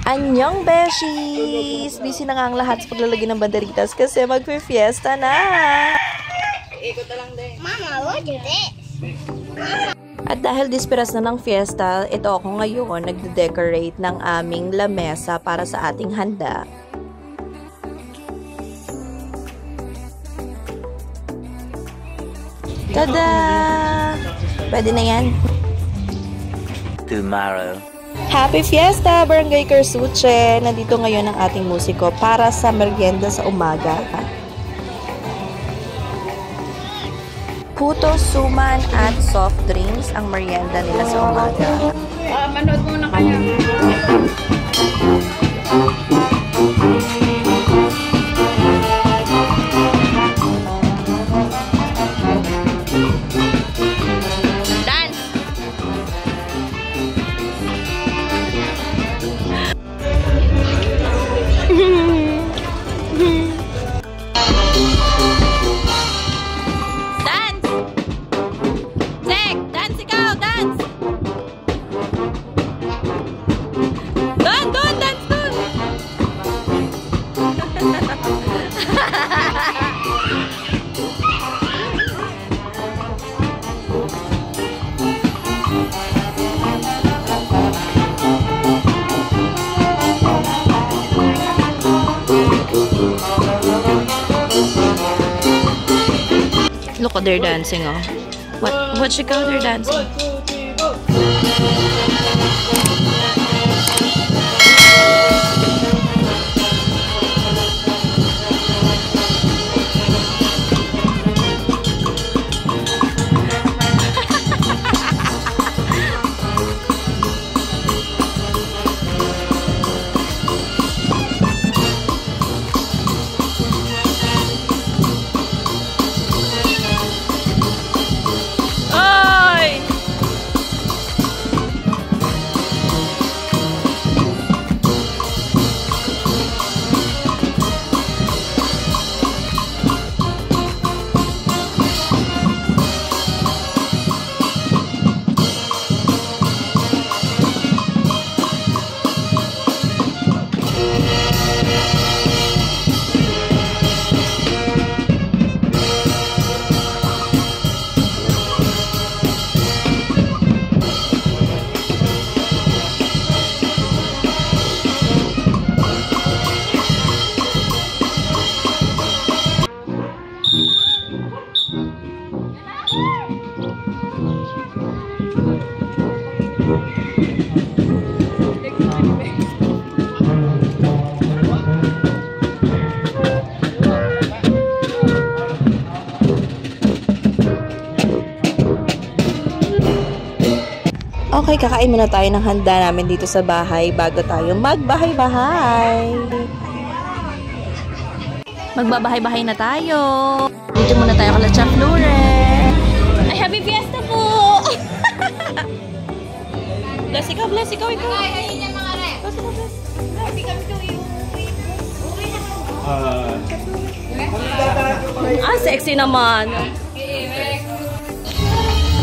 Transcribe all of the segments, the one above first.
Anyong Beshies! Busy na nga ang lahat sa paglalagay ng banderitas kasi magpe-fiesta na! Ikot na lang din. Mama, what is this? At dahil disperas na ng fiesta, ito ako ngayon nagde-decorate ng aming lamesa para sa ating handa. Tada! Pwede na yan. Tomorrow. Happy Fiesta, Barangay Kersuche! Nandito ngayon ang ating musiko para sa merienda sa umaga. Puto, suman at soft drinks ang merienda nila sa umaga. Manood muna kayo. Look at their dancing, oh. What you call their dancing? Okay, kakain muna tayo ng handa namin dito sa bahay bago tayo magbahay-bahay. Magbabahay-bahay na tayo. Dito muna tayo kala Chef Lure. Ay, happy fiesta po! Bless ikaw, ikaw. Ay, yan mga re. Bless. Happy kami to iuwi. Sexy naman.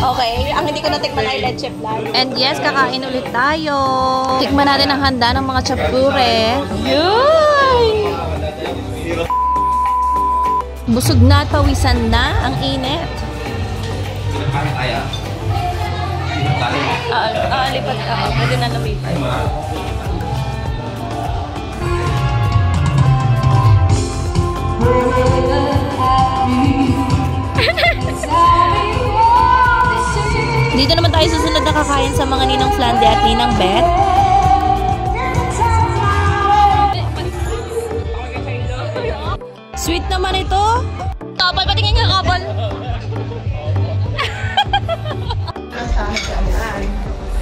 Okay, ang hindi ko natikman ay leche flan. And yes, kakain ulit tayo. Tikman natin ang handa ng mga chapure. Yay! Busog na at pawisan na ang init. Lipat ka. Pwede na lumipat. Dito naman tayo susunod na kakain sa mga Ninang Flande at Ninang Beth. Sweet naman ito. Kapal, patingin nga kapal.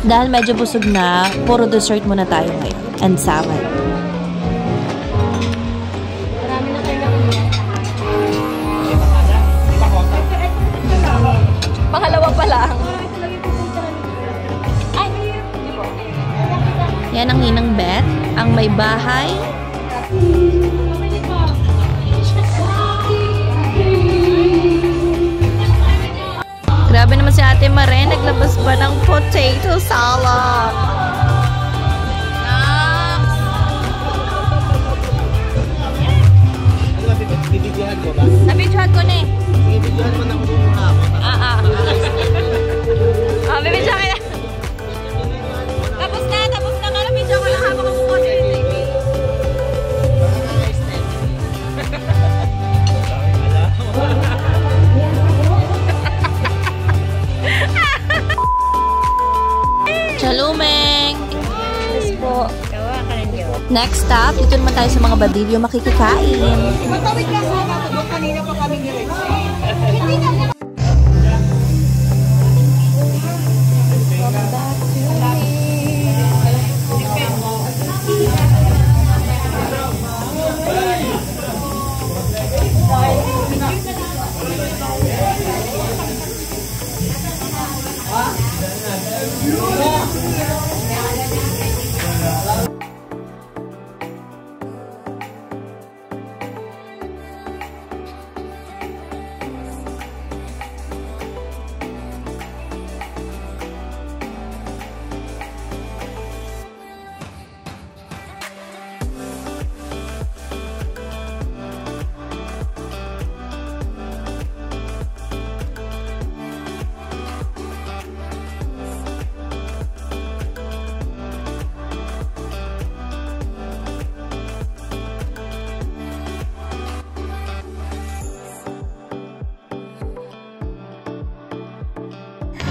Dahil medyo busog na, puro dessert muna tayo ngayon. And salad. Pangalawa pa lang. Yan ang Ninang Beth, ang may bahay. Grabe naman si Ate Mare, naglabas pa ng potato salad. Salumeng! Yes po. Gawa ka rin yun. Next stop, dito naman tayo sa mga badilyo makikikain. Matawid ka sana. Doon kanina pa kami ni Rex. Hindi na lang.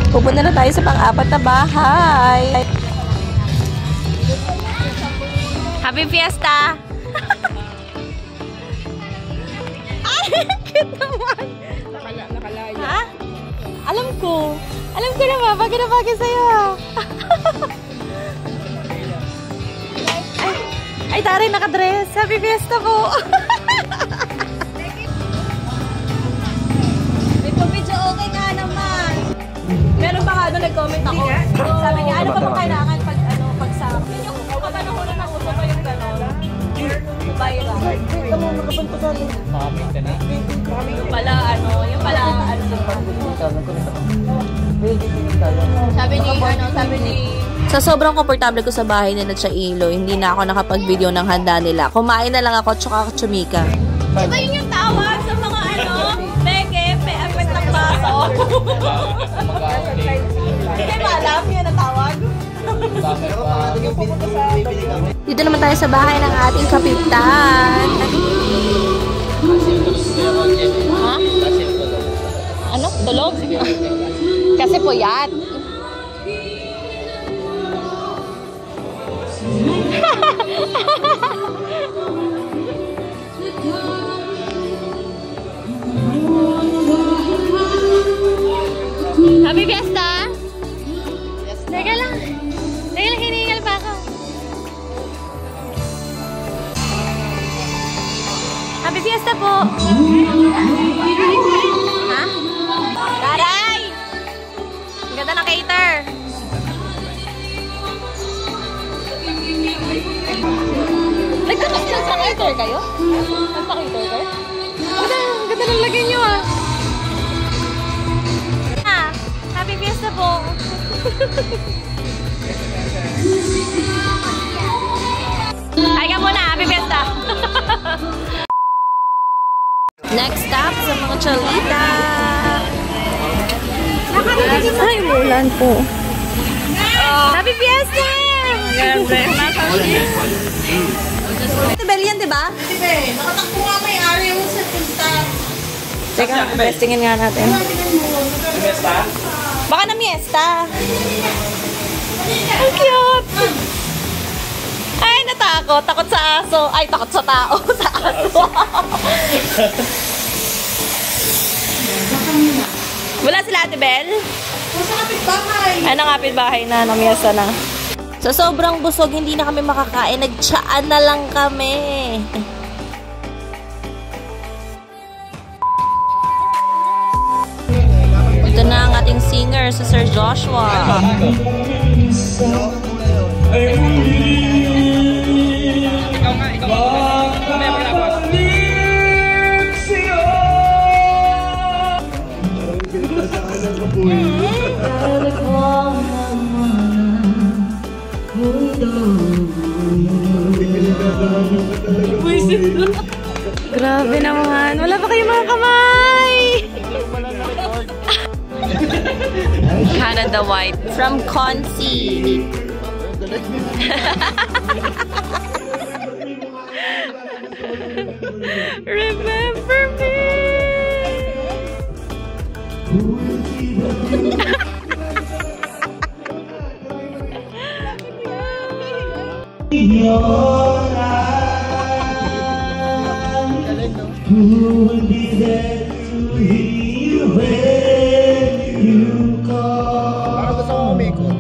Pupunta na tayo sa pang-apat na bahay. Happy Fiesta! Ay, cute naman! Nakalayo. Ha? Alam ko. Alam ko naman. Bagay na bagay sa'yo. Ay, taray, nakadress. Happy Fiesta po! May pa-video okay nga naman. Meron pa nga doon, nag-comment ako. Sabi niya, ano pa ba kailangan pag sa... Yung kapanahonan na uso pa yung gano'n. Viral. Yung pala, sabi ni... Sa sobrang komportable ko sa bahay nila sa Ilo, hindi na ako nakapag-video ng handa nila. Kumain na lang ako at saka chumika. Diba yun yung tawag sa mga peke, pe-effect ng baso? Hindi ba alam yun ang tawag? Dito naman tayo sa bahay ng ating kapitan. Ha? Ano? Tulog? Kasi puyat. Happy Fiesta! Teka lang. Teka lang, hinihingal pa ako. Happy Fiesta po! Ha? Taray! Ang ganda ng cater. Nagpa-cater kayo? Nagpa-cater kayo? Ang ganda ng lagay nyo ah. Happy Fiesta po! Hi ka muna, Happy Fiesta! Next stop sa mga chalita. Ay, umulan po. Happy Fiesta! Ito Bel yan, diba? Nakatakbo nga may ari mo sa punta. Teka, testingin nga natin. Baka na miesta. Ang cute! Ay, natakot. Takot sa aso. Ay, takot sa tao. Sa aso. Wala sila Ate Bel? Sa kapitbahay. Ay, nakapit bahay na. Namiesta na. Sa sobrang busog, hindi na kami makakain. Nagtsaan na lang kami. Ito na ang ating singer, si Sir Joshua. Grabe naman. Wala pa kayong mga kamay. Canada White from Concy. Remember me. Parang gusto mo umikot.